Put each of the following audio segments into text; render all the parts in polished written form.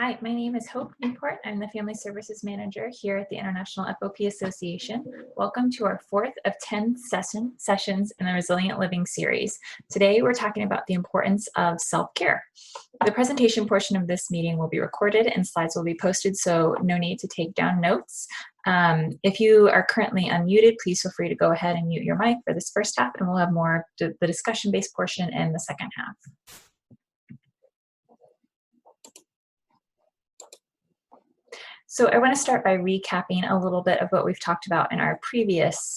Hi, my name is Hope Newport. I'm the Family Services Manager here at the International FOP Association. Welcome to our fourth of 10 sessions in the Resilient Living series. Today, we're talking about the importance of self-care. The presentation portion of this meeting will be recorded and slides will be posted, so no need to take down notes. If you are currently unmuted, please feel free to go ahead and mute your mic for this first half, and we'll have more the discussion-based portion in the second half. So I want to start by recapping a little bit of what we've talked about in our previous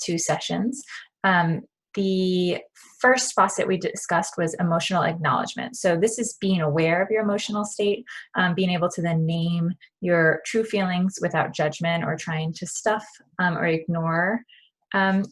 two sessions. The first facet we discussed was emotional acknowledgement. So this is being aware of your emotional state, being able to then name your true feelings without judgment or trying to stuff or ignore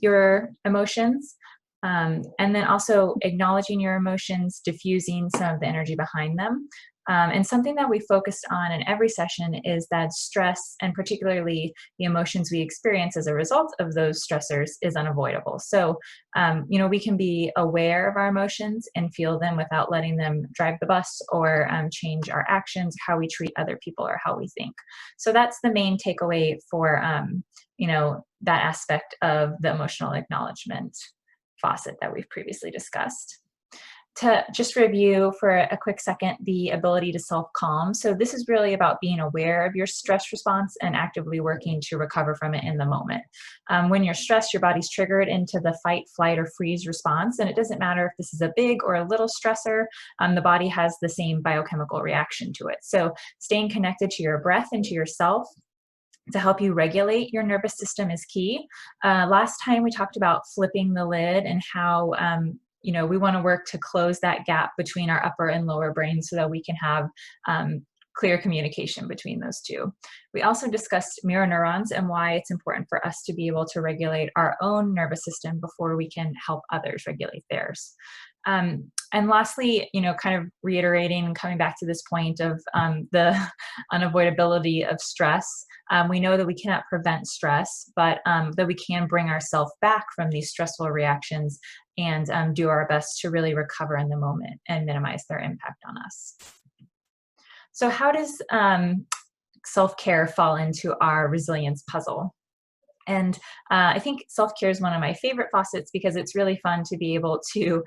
your emotions. And then also acknowledging your emotions, diffusing some of the energy behind them. And something that we focused on in every session is that stress, and particularly the emotions we experience as a result of those stressors, is unavoidable. So, we can be aware of our emotions and feel them without letting them drive the bus or change our actions, how we treat other people, or how we think. So that's the main takeaway for, that aspect of the emotional acknowledgement facet that we've previously discussed. To just review for a quick second, the ability to self-calm. So this is really about being aware of your stress response and actively working to recover from it in the moment. When you're stressed, your body's triggered into the fight, flight, or freeze response, and it doesn't matter if this is a big or a little stressor, the body has the same biochemical reaction to it. So staying connected to your breath and to yourself to help you regulate your nervous system is key. Last time we talked about flipping the lid and how we want to work to close that gap between our upper and lower brains so that we can have clear communication between those two. We also discussed mirror neurons and why it's important for us to be able to regulate our own nervous system before we can help others regulate theirs. And lastly, kind of reiterating and coming back to this point of the unavoidability of stress, we know that we cannot prevent stress, but that we can bring ourselves back from these stressful reactions and do our best to really recover in the moment and minimize their impact on us. So how does self-care fall into our resilience puzzle? And I think self-care is one of my favorite facets because it's really fun to be able to,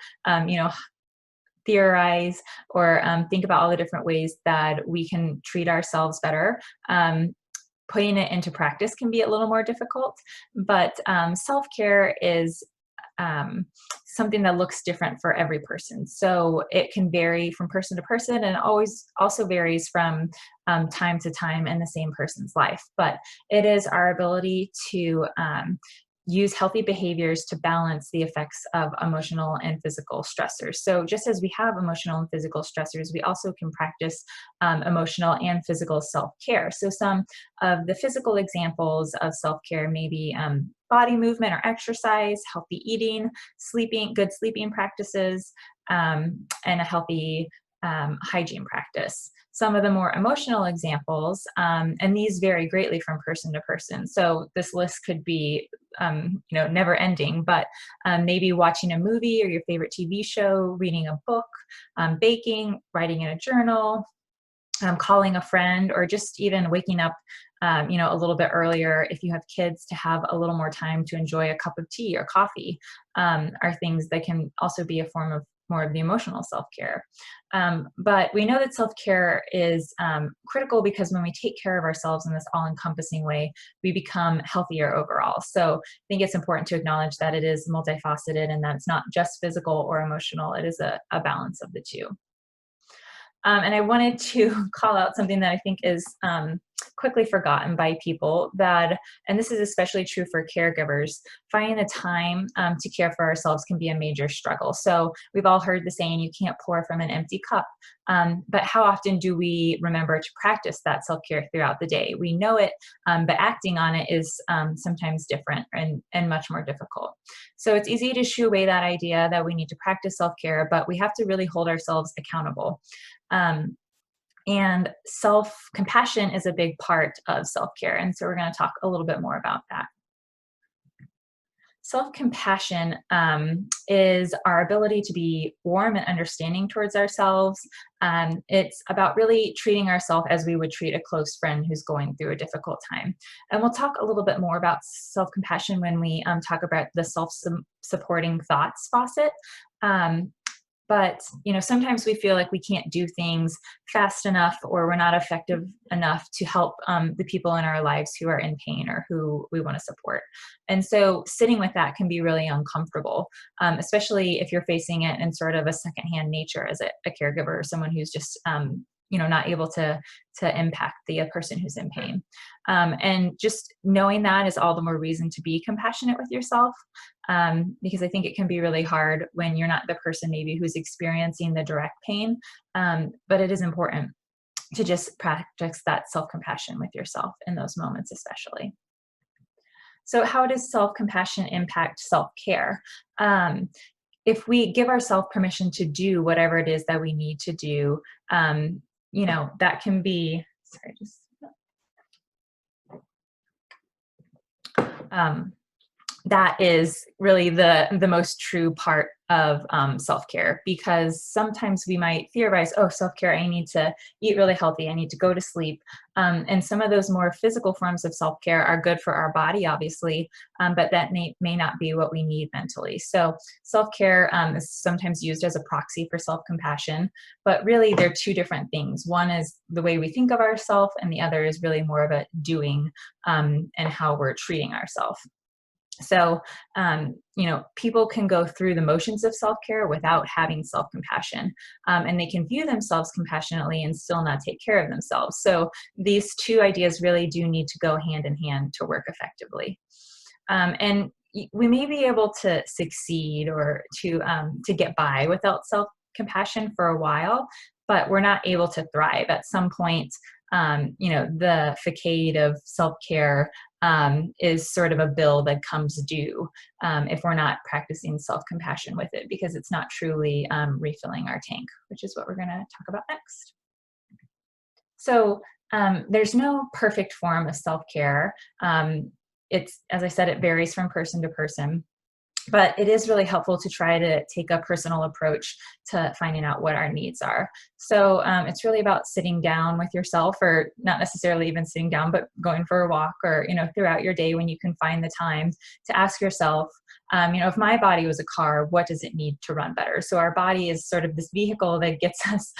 theorize or think about all the different ways that we can treat ourselves better. Putting it into practice can be a little more difficult, but self-care is something that looks different for every person. So it can vary from person to person and always also varies from time to time in the same person's life. But it is our ability to use healthy behaviors to balance the effects of emotional and physical stressors. So just as we have emotional and physical stressors, we also can practice emotional and physical self-care. So some of the physical examples of self-care may be body movement or exercise, healthy eating, good sleeping practices, and a healthy hygiene practice. Some of the more emotional examples, and these vary greatly from person to person. So this list could be, never ending, but maybe watching a movie or your favorite TV show, reading a book, baking, writing in a journal, calling a friend, or just even waking up a little bit earlier if you have kids to have a little more time to enjoy a cup of tea or coffee are things that can also be a form of more of the emotional self-care. But we know that self-care is critical because when we take care of ourselves in this all-encompassing way, we become healthier overall. So I think it's important to acknowledge that it is multifaceted and that it's not just physical or emotional, it is a balance of the two. And I wanted to call out something that I think is quickly forgotten by people and this is especially true for caregivers, finding the time to care for ourselves can be a major struggle. So we've all heard the saying, you can't pour from an empty cup. But how often do we remember to practice that self-care throughout the day? We know it, but acting on it is sometimes different and much more difficult. So it's easy to shoo away that idea that we need to practice self-care, but we have to really hold ourselves accountable. And self-compassion is a big part of self-care. And so we're going to talk a little bit more about that. Self-compassion is our ability to be warm and understanding towards ourselves. It's about really treating ourselves as we would treat a close friend who's going through a difficult time. And we'll talk a little bit more about self-compassion when we talk about the self-supporting thoughts faucet. But sometimes we feel like we can't do things fast enough, or we're not effective enough to help the people in our lives who are in pain or who we want to support. And so sitting with that can be really uncomfortable, especially if you're facing it in sort of a secondhand nature as a caregiver or someone who's just not able to impact the person who's in pain. And just knowing that is all the more reason to be compassionate with yourself, because I think it can be really hard when you're not the person maybe who's experiencing the direct pain. But it is important to just practice that self-compassion with yourself in those moments, especially. So how does self-compassion impact self-care? If we give ourselves permission to do whatever it is that we need to do, that can be, that is really the most true part of self-care, because sometimes we might theorize, oh, self-care, I need to eat really healthy, I need to go to sleep. And some of those more physical forms of self-care are good for our body, obviously, but that may not be what we need mentally. So self-care is sometimes used as a proxy for self-compassion, but really they're two different things. One is the way we think of ourselves, and the other is really more of a doing and how we're treating ourselves. So, people can go through the motions of self-care without having self-compassion, and they can view themselves compassionately and still not take care of themselves. So these two ideas really do need to go hand in hand to work effectively. And we may be able to succeed or to get by without self-compassion for a while, but we're not able to thrive. At some point, the facade of self-care is sort of a bill that comes due if we're not practicing self-compassion with it, because it's not truly refilling our tank, which is what we're going to talk about next. So there's no perfect form of self-care. It's, as I said, it varies from person to person. But it is really helpful to try to take a personal approach to finding out what our needs are. So it's really about sitting down with yourself, or not necessarily even sitting down, but going for a walk, or, throughout your day when you can find the time to ask yourself, if my body was a car, what does it need to run better? So our body is sort of this vehicle that gets us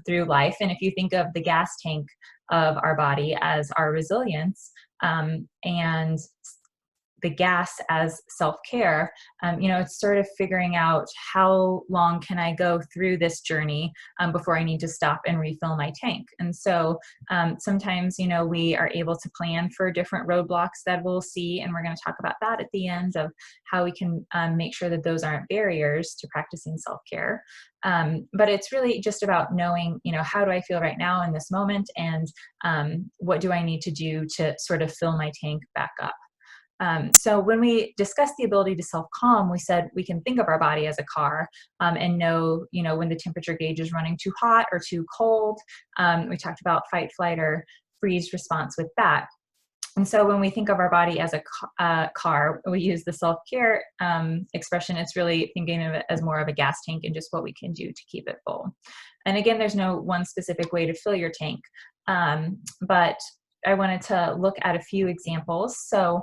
through life. And if you think of the gas tank of our body as our resilience, and the gas as self-care, it's sort of figuring out how long can I go through this journey before I need to stop and refill my tank. And so sometimes, we are able to plan for different roadblocks that we'll see, and we're going to talk about that at the end of how we can make sure that those aren't barriers to practicing self-care. But it's really just about knowing, how do I feel right now in this moment, and what do I need to do to sort of fill my tank back up. So when we discussed the ability to self-calm, we said we can think of our body as a car and know, when the temperature gauge is running too hot or too cold. We talked about fight, flight, or freeze response with that. And so when we think of our body as a car, we use the self-care expression. It's really thinking of it as more of a gas tank and just what we can do to keep it full. And again, there's no one specific way to fill your tank, but I wanted to look at a few examples. So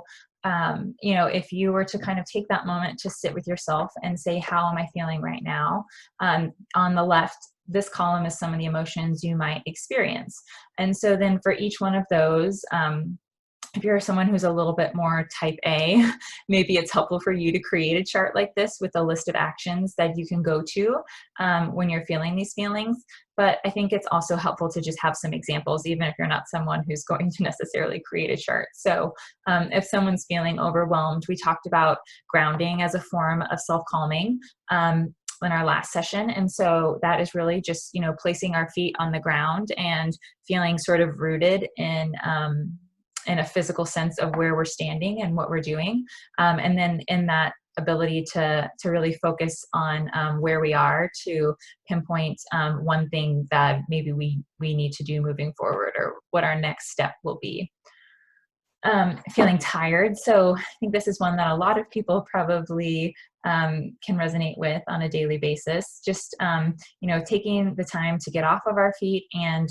if you were to kind of take that moment to sit with yourself and say, how am I feeling right now? On the left, this column is some of the emotions you might experience. And so then for each one of those, if you're someone who's a little bit more type A, maybe it's helpful for you to create a chart like this with a list of actions that you can go to when you're feeling these feelings. But I think it's also helpful to just have some examples, even if you're not someone who's going to necessarily create a chart. So if someone's feeling overwhelmed, we talked about grounding as a form of self-calming in our last session. And so that is really just, placing our feet on the ground and feeling sort of rooted in a physical sense of where we're standing and what we're doing. And then in that ability to really focus on where we are, to pinpoint one thing that maybe we need to do moving forward, or what our next step will be. feeling tired. So I think this is one that a lot of people probably can resonate with on a daily basis. Just, taking the time to get off of our feet and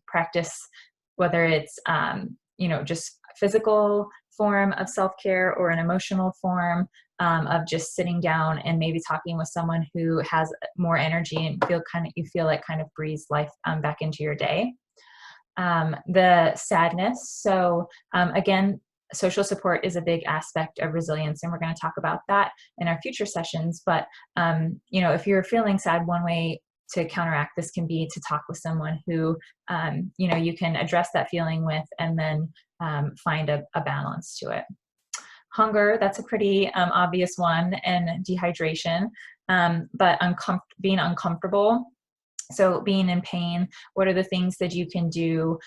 practice, whether it's, just physical form of self-care or an emotional form of just sitting down and maybe talking with someone who has more energy and you feel like kind of breathes life back into your day. The sadness. So again, social support is a big aspect of resilience, and we're going to talk about that in our future sessions. But if you're feeling sad, one way to counteract this can be to talk with someone who you can address that feeling with, and then find a balance to it. Hunger, that's a pretty obvious one, and dehydration, but being uncomfortable. So being in pain, what are the things that you can do,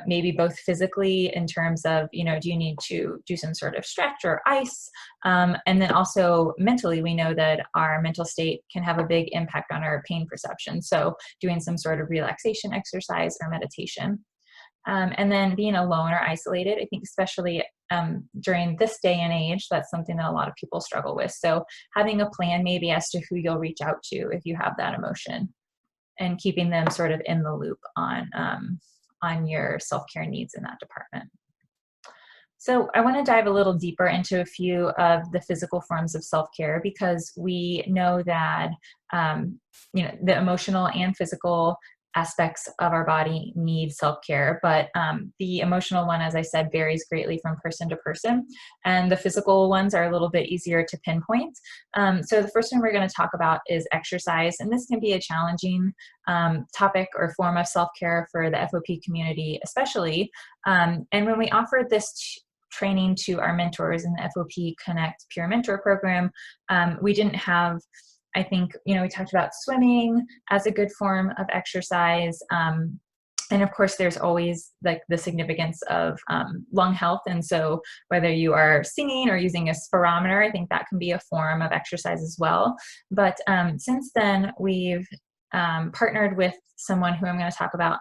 maybe both physically in terms of, do you need to do some sort of stretch or ice? And then also mentally, we know that our mental state can have a big impact on our pain perception. So doing some sort of relaxation exercise or meditation. And then being alone or isolated, I think especially during this day and age, that's something that a lot of people struggle with. So having a plan maybe as to who you'll reach out to if you have that emotion, and keeping them sort of in the loop on your self-care needs in that department. So I want to dive a little deeper into a few of the physical forms of self-care, because we know that the emotional and physical aspects of our body need self-care, but the emotional one, as I said, varies greatly from person to person, and the physical ones are a little bit easier to pinpoint. So the first one we're going to talk about is exercise, and this can be a challenging topic or form of self-care for the FOP community especially, and when we offered this training to our mentors in the FOP Connect Peer Mentor program, we didn't have, I think, we talked about swimming as a good form of exercise. And of course, there's always like the significance of lung health. And so whether you are singing or using a spirometer, I think that can be a form of exercise as well. But since then, we've partnered with someone who I'm going to talk about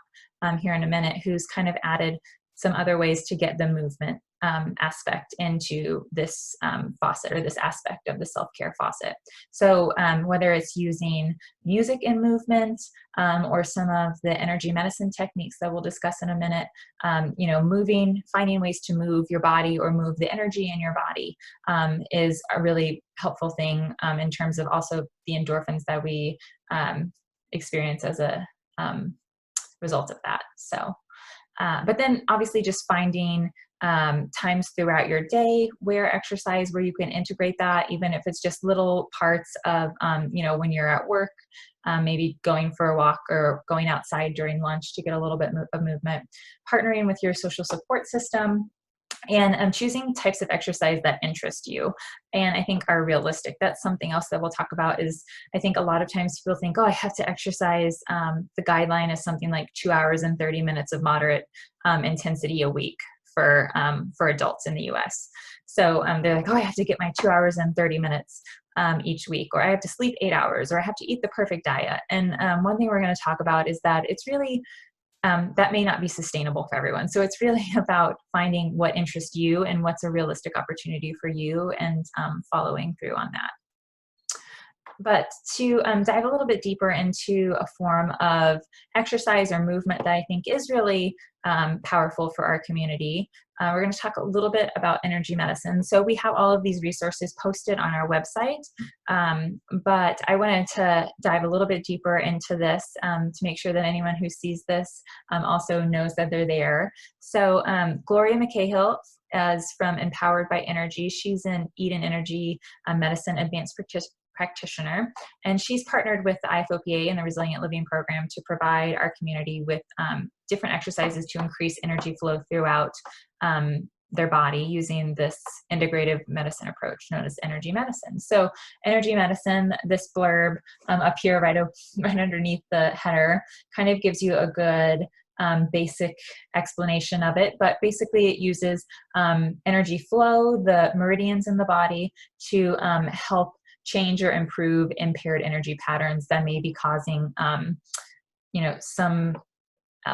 here in a minute, who's kind of added some other ways to get the movement aspect into this faucet, or this aspect of the self-care faucet. So whether it's using music in movement, or some of the energy medicine techniques that we'll discuss in a minute, finding ways to move your body or move the energy in your body is a really helpful thing in terms of also the endorphins that we experience as a result of that. So, but then obviously just finding times throughout your day where you can integrate that, even if it's just little parts of, when you're at work, maybe going for a walk or going outside during lunch to get a little bit of movement, partnering with your social support system, and choosing types of exercise that interest you and I think are realistic. That's something else that we'll talk about. Is I think a lot of times people think, oh, I have to exercise. The guideline is something like 2 hours and 30 minutes of moderate intensity a week for adults in the US. So they're like, oh, I have to get my 2 hours and 30 minutes each week, or I have to sleep 8 hours, or I have to eat the perfect diet. And one thing we're going to talk about is that it's really that may not be sustainable for everyone. So it's really about finding what interests you and what's a realistic opportunity for you, and following through on that. But to dive a little bit deeper into a form of exercise or movement that I think is really powerful for our community, we're going to talk a little bit about energy medicine. So we have all of these resources posted on our website, but I wanted to dive a little bit deeper into this to make sure that anyone who sees this also knows that they're there. So Gloria McCahill is from Empowered by Energy. She's an Eden Energy Medicine Advanced Practitioner, and she's partnered with the IFOPA and the Resilient Living Program to provide our community with different exercises to increase energy flow throughout their body using this integrative medicine approach known as energy medicine. So energy medicine, this blurb up here right underneath the header, kind of gives you a good basic explanation of it, but basically it uses energy flow, the meridians in the body, to help change or improve impaired energy patterns that may be causing, some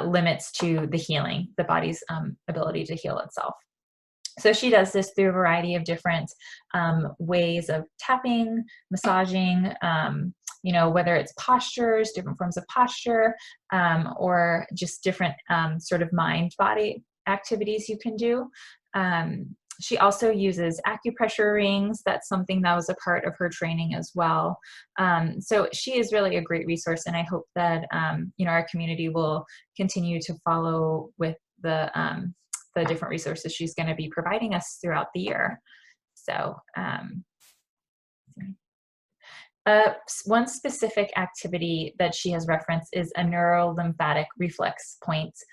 limits to the healing, the body's ability to heal itself. So she does this through a variety of different ways of tapping, massaging, whether it's postures, different forms of posture, or just different sort of mind-body activities you can do. She also uses acupressure rings. That's something that was a part of her training as well. So she is really a great resource, and I hope that our community will continue to follow with the different resources she's going to be providing us throughout the year. So one specific activity that she has referenced is a neurolymphatic reflex points,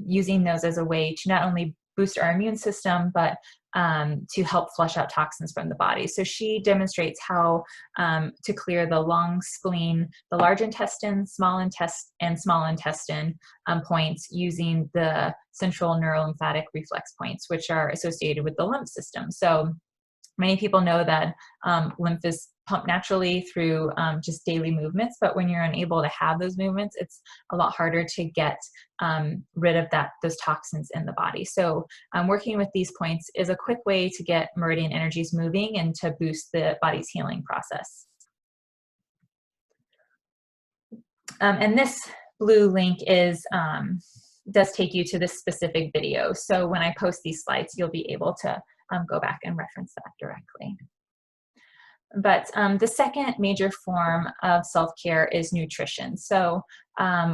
using those as a way to not only boost our immune system, but to help flush out toxins from the body. So she demonstrates how to clear the lung, spleen, the large intestine, small intestine points using the central neurolymphatic reflex points, which are associated with the lymph system. So many people know that lymph is pumped naturally through just daily movements, but when you're unable to have those movements, it's a lot harder to get rid of those toxins in the body. So working with these points is a quick way to get meridian energies moving and to boost the body's healing process. And this blue link does take you to this specific video. So when I post these slides, you'll be able to go back and reference that directly. But the second major form of self-care is nutrition. So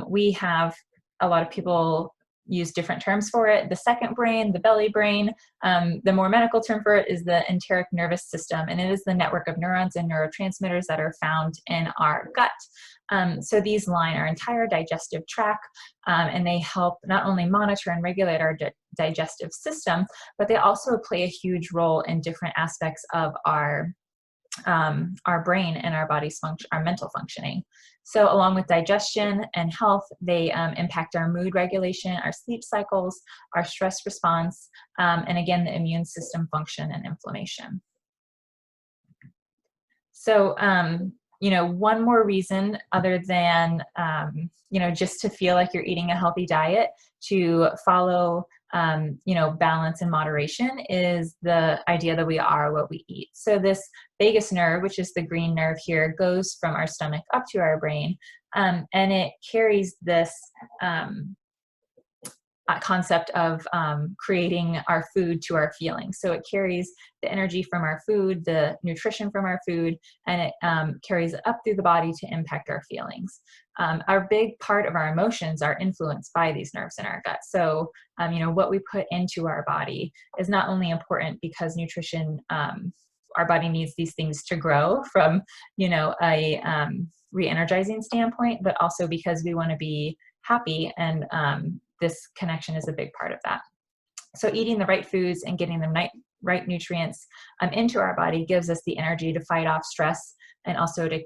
we have a lot of people use different terms for it. The second brain, the belly brain. The more medical term for it is the enteric nervous system, and it is the network of neurons and neurotransmitters that are found in our gut. So these line our entire digestive tract, and they help not only monitor and regulate our digestive system, but they also play a huge role in different aspects of our brain and our body's function, our mental functioning. So along with digestion and health, they impact our mood regulation, our sleep cycles, our stress response, and again, the immune system function and inflammation. So, one more reason other than, just to feel like you're eating a healthy diet, to follow balance and moderation, is the idea that we are what we eat. So this vagus nerve, which is the green nerve here, goes from our stomach up to our brain, and it carries this concept of creating our food to our feelings. So it carries the energy from our food, the nutrition from our food, and it carries it up through the body to impact our feelings. Our big part of our emotions are influenced by these nerves in our gut. So, what we put into our body is not only important because nutrition, our body needs these things to grow from, a re-energizing standpoint, but also because we want to be happy, and this connection is a big part of that. So eating the right foods and getting the right nutrients into our body gives us the energy to fight off stress and also to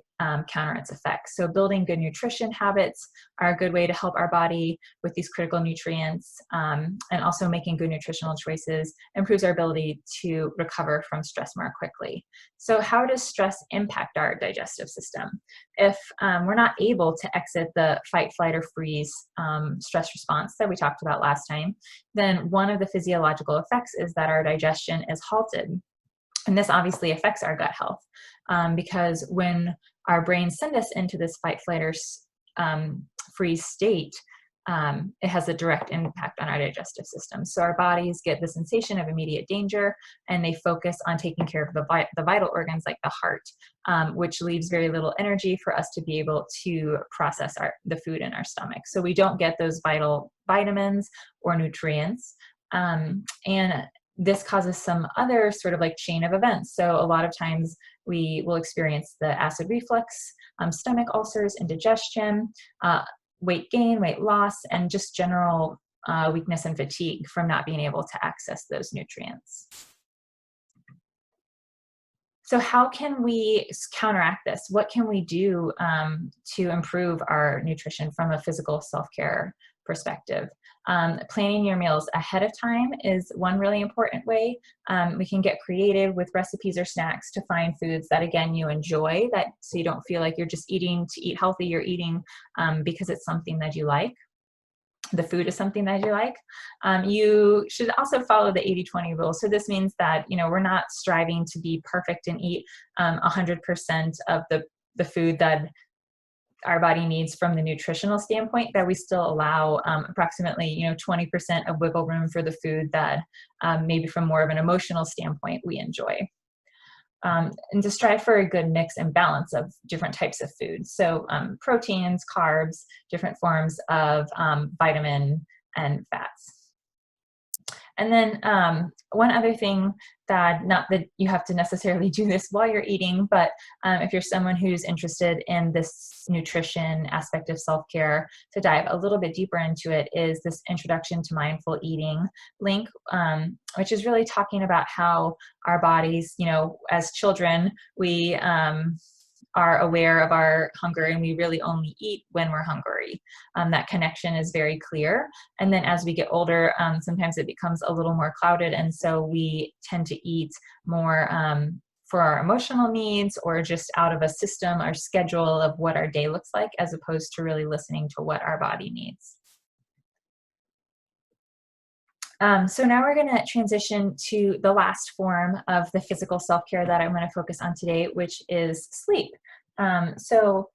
counter its effects. So building good nutrition habits are a good way to help our body with these critical nutrients, and also making good nutritional choices improves our ability to recover from stress more quickly. So how does stress impact our digestive system? If we're not able to exit the fight, flight, or freeze stress response that we talked about last time, then one of the physiological effects is that our digestion is halted. And this obviously affects our gut health, because when our brains send us into this fight, flight, or freeze state, it has a direct impact on our digestive system. So our bodies get the sensation of immediate danger, and they focus on taking care of the vital organs like the heart, which leaves very little energy for us to be able to process the food in our stomach. So we don't get those vital vitamins or nutrients. And this causes some other sort of like chain of events. So a lot of times we will experience the acid reflux, stomach ulcers, indigestion, weight gain, weight loss, and just general weakness and fatigue from not being able to access those nutrients. So how can we counteract this? What can we do to improve our nutrition from a physical self-care perspective? Planning your meals ahead of time is one really important way. We can get creative with recipes or snacks to find foods that, again, you enjoy, so you don't feel like you're just eating to eat healthy. You're eating because it's something that you like. the food is something that you like. You should also follow the 80-20 rule. So this means that, we're not striving to be perfect and eat 100% of the food that our body needs from the nutritional standpoint, that we still allow approximately 20% of wiggle room for the food that maybe from more of an emotional standpoint we enjoy. And to strive for a good mix and balance of different types of foods. So proteins, carbs, different forms of vitamin and fats. And then one other thing that, not that you have to necessarily do this while you're eating, but if you're someone who's interested in this nutrition aspect of self-care, to dive a little bit deeper into it, is this Introduction to Mindful Eating link, which is really talking about how our bodies, as children, we are aware of our hunger, and we really only eat when we're hungry. That connection is very clear. And then as we get older, sometimes it becomes a little more clouded, and so we tend to eat more for our emotional needs, or just out of a system or schedule of what our day looks like, as opposed to really listening to what our body needs. So now we're going to transition to the last form of the physical self-care that I'm going to focus on today, which is sleep. So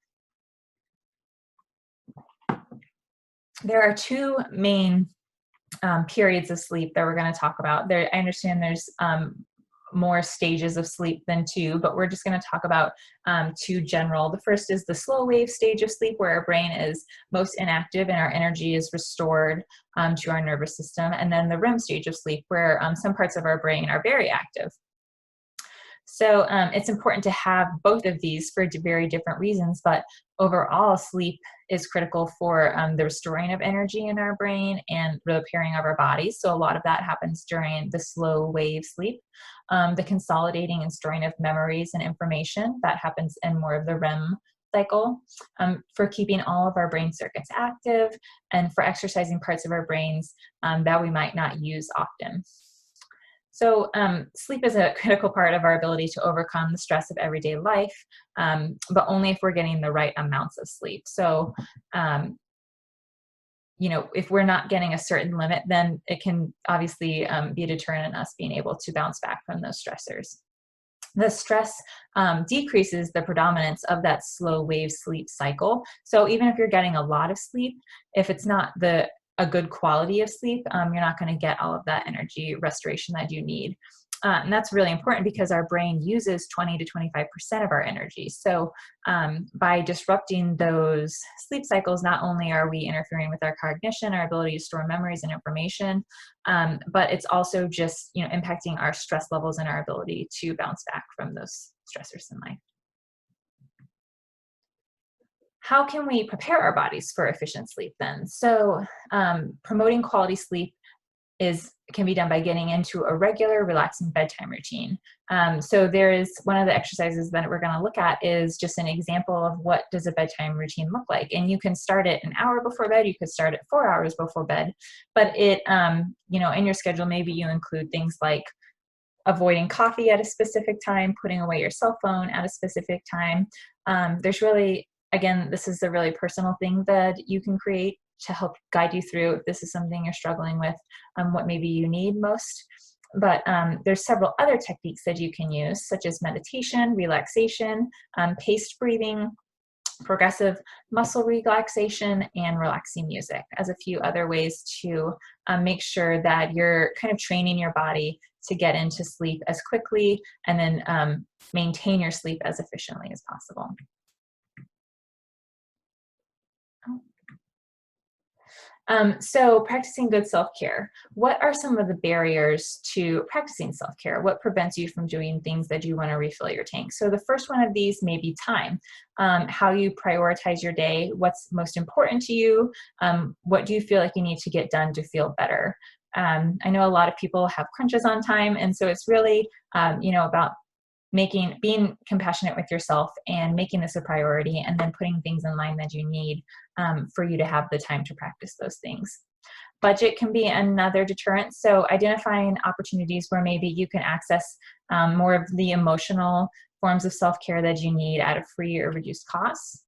there are two main periods of sleep that we're going to talk about. I understand there's more stages of sleep than two, but we're just going to talk about two general. The first is the slow wave stage of sleep, where our brain is most inactive and our energy is restored to our nervous system. And then the REM stage of sleep, where some parts of our brain are very active. So it's important to have both of these for very different reasons, but overall, sleep is critical for the restoring of energy in our brain and the repairing of our bodies. So a lot of that happens during the slow wave sleep. The consolidating and storing of memories and information, that happens in more of the REM cycle, for keeping all of our brain circuits active, and for exercising parts of our brains that we might not use often. So sleep is a critical part of our ability to overcome the stress of everyday life, but only if we're getting the right amounts of sleep. So, if we're not getting a certain limit, then it can obviously be a deterrent in us being able to bounce back from those stressors. The stress decreases the predominance of that slow wave sleep cycle. So even if you're getting a lot of sleep, if it's not a good quality of sleep, you're not going to get all of that energy restoration that you need. And that's really important because our brain uses 20 to 25% of our energy. So by disrupting those sleep cycles, not only are we interfering with our cognition, our ability to store memories and information, but it's also just impacting our stress levels and our ability to bounce back from those stressors in life. How can we prepare our bodies for efficient sleep then? So promoting quality sleep can be done by getting into a regular, relaxing bedtime routine. So there is one of the exercises that we're going to look at is just an example of what does a bedtime routine look like. And you can start it an hour before bed. You could start it 4 hours before bed. But it, in your schedule, maybe you include things like avoiding coffee at a specific time, putting away your cell phone at a specific time. There's really, again, this is a really personal thing that you can create to help guide you through if this is something you're struggling with, what maybe you need most. But there's several other techniques that you can use, such as meditation, relaxation, paced breathing, progressive muscle relaxation, and relaxing music as a few other ways to make sure that you're kind of training your body to get into sleep as quickly and then maintain your sleep as efficiently as possible. So practicing good self-care. What are some of the barriers to practicing self-care? What prevents you from doing things that you want to refill your tank? So the first one of these may be time. How you prioritize your day, what's most important to you, what do you feel like you need to get done to feel better? I know a lot of people have crunches on time, and so it's really, about being compassionate with yourself and making this a priority, and then putting things in line that you need for you to have the time to practice those things. Budget can be another deterrent. So identifying opportunities where maybe you can access more of the emotional forms of self-care that you need at a free or reduced cost.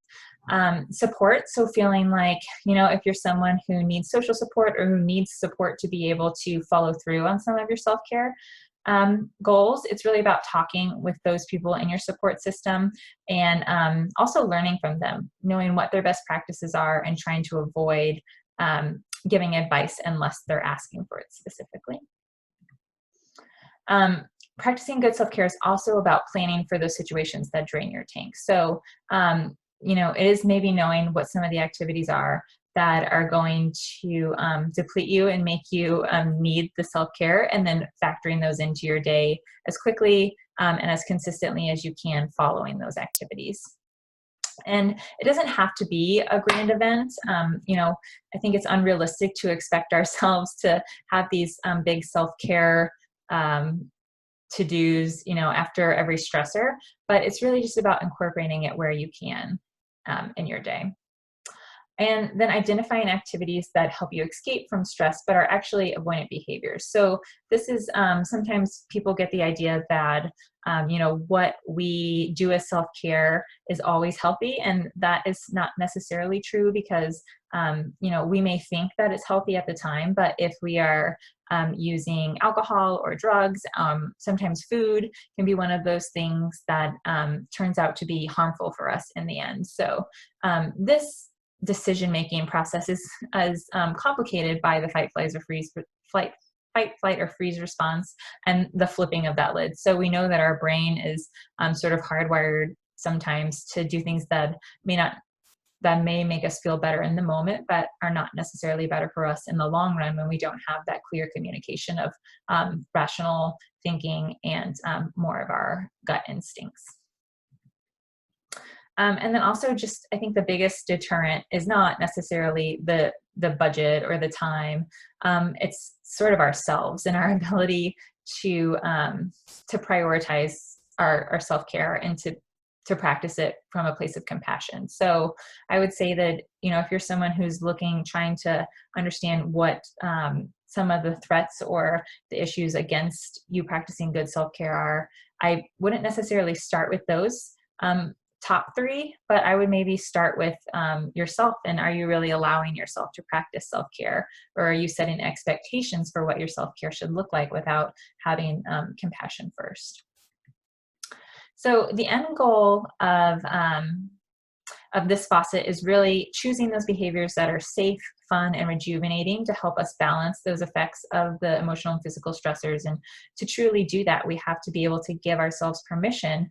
Support, so feeling like, if you're someone who needs social support or who needs support to be able to follow through on some of your self-care goals, it's really about talking with those people in your support system and also learning from them, knowing what their best practices are and trying to avoid giving advice unless they're asking for it specifically. Practicing good self-care is also about planning for those situations that drain your tank. So, it is maybe knowing what some of the activities are that are going to deplete you and make you need the self-care, and then factoring those into your day as quickly and as consistently as you can following those activities. And it doesn't have to be a grand event. I think it's unrealistic to expect ourselves to have these big self-care to-dos, after every stressor, but it's really just about incorporating it where you can in your day. And then identifying activities that help you escape from stress, but are actually avoidant behaviors. So this is sometimes people get the idea that, what we do as self-care is always healthy. And that is not necessarily true because, we may think that it's healthy at the time, but if we are using alcohol or drugs, sometimes food can be one of those things that turns out to be harmful for us in the end. So this decision-making process is complicated by the fight, flight, or freeze response and the flipping of that lid. So we know that our brain is sort of hardwired sometimes to do things that may make us feel better in the moment, but are not necessarily better for us in the long run when we don't have that clear communication of rational thinking and more of our gut instincts. And then also just, I think the biggest deterrent is not necessarily the budget or the time. It's sort of ourselves and our ability to prioritize our self-care and to practice it from a place of compassion. So I would say that, if you're someone who's trying to understand what some of the threats or the issues against you practicing good self-care are, I wouldn't necessarily start with those top three, but I would maybe start with yourself. And are you really allowing yourself to practice self-care, or are you setting expectations for what your self-care should look like without having compassion first? So the end goal of this Facet is really choosing those behaviors that are safe, fun, and rejuvenating to help us balance those effects of the emotional and physical stressors. And to truly do that, we have to be able to give ourselves permission